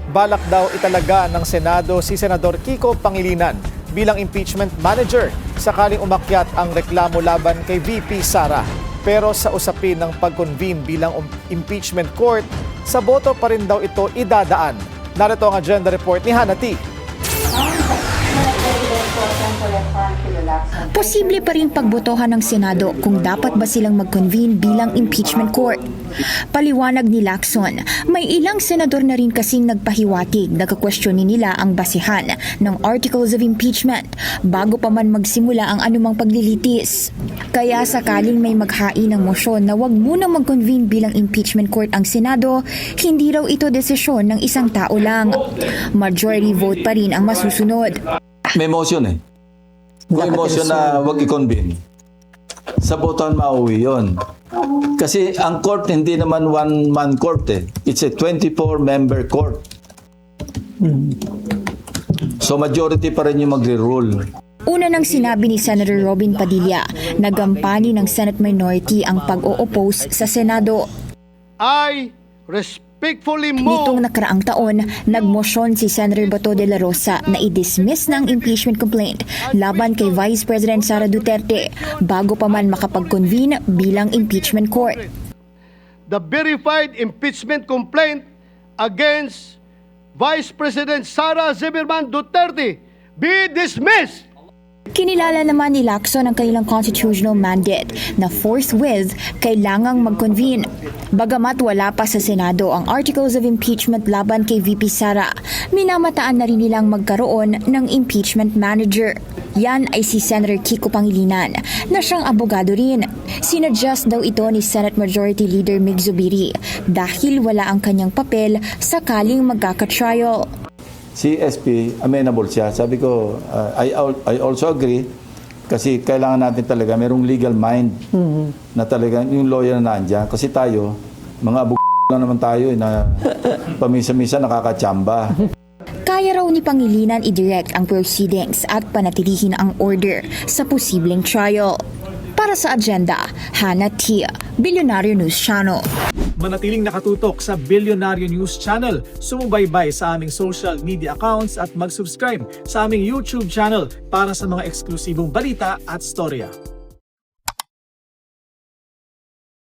Balak daw italaga ng Senado si Senador Kiko Pangilinan bilang impeachment manager sakaling umakyat ang reklamo laban kay VP Sara. Pero sa usapin ng pag-convene bilang impeachment court, sa boto pa rin daw ito idadaan. Narito ang agenda report ni Hannah T. Posible pa rin pagbotohan ng Senado kung dapat ba silang mag-convene bilang impeachment court. Paliwanag ni Lacson, may ilang senador na rin kasing nagpahiwatig na kakwestiyonin nila ang basihan ng Articles of Impeachment bago pa man magsimula ang anumang paglilitis. Kaya sakaling may maghain ng mosyon na wag munang mag-convene bilang impeachment court ang Senado, hindi raw ito desisyon ng isang tao lang. Majority vote pa rin ang masusunod. May motion eh. May motion na wag i-convene. Sa botohan mauwi yun. Kasi ang court hindi naman one-man court eh. It's a 24-member court. So majority pa rin yung magre-rule. Una nang sinabi ni Senator Robin Padilla na gampani ng Senate minority ang pag-o-oppose sa Senado. I respectfully move. Nitong nakaraang taon, nagmosyon si Senator Bato de la Rosa na i-dismiss ng impeachment complaint laban kay Vice President Sara Duterte bago pa man makapag-convene bilang impeachment court. The verified impeachment complaint against Vice President Sara Zimmerman Duterte be dismissed. Kinilala naman ni Lacson ang kanilang constitutional mandate na forthwith kailangang mag-convene. Bagamat wala pa sa Senado ang Articles of Impeachment laban kay VP Sara, minamataan na rin nilang magkaroon ng impeachment manager. Yan ay si Senator Kiko Pangilinan na siyang abogado rin. Sinuggest daw ito ni Senate Majority Leader Mig Zubiri dahil wala ang kanyang papel sakaling magkaka-trial. Si SP, amenable siya. Sabi ko, I also agree kasi kailangan natin talaga merong legal mind na talaga yung lawyer na nandiyan. Kasi tayo, mga lang naman tayo na pamisa-misa nakakatsamba. Kaya raw ni Pangilinan i-direct ang proceedings at panatilihin ang order sa posibleng trial. Para sa agenda, Hannah T. Billionaire News Channel. Manatiling nakatutok sa Billionaire News Channel. Sumubaybay sa aming social media accounts at mag-subscribe sa aming YouTube channel para sa mga eksklusibong balita at storya.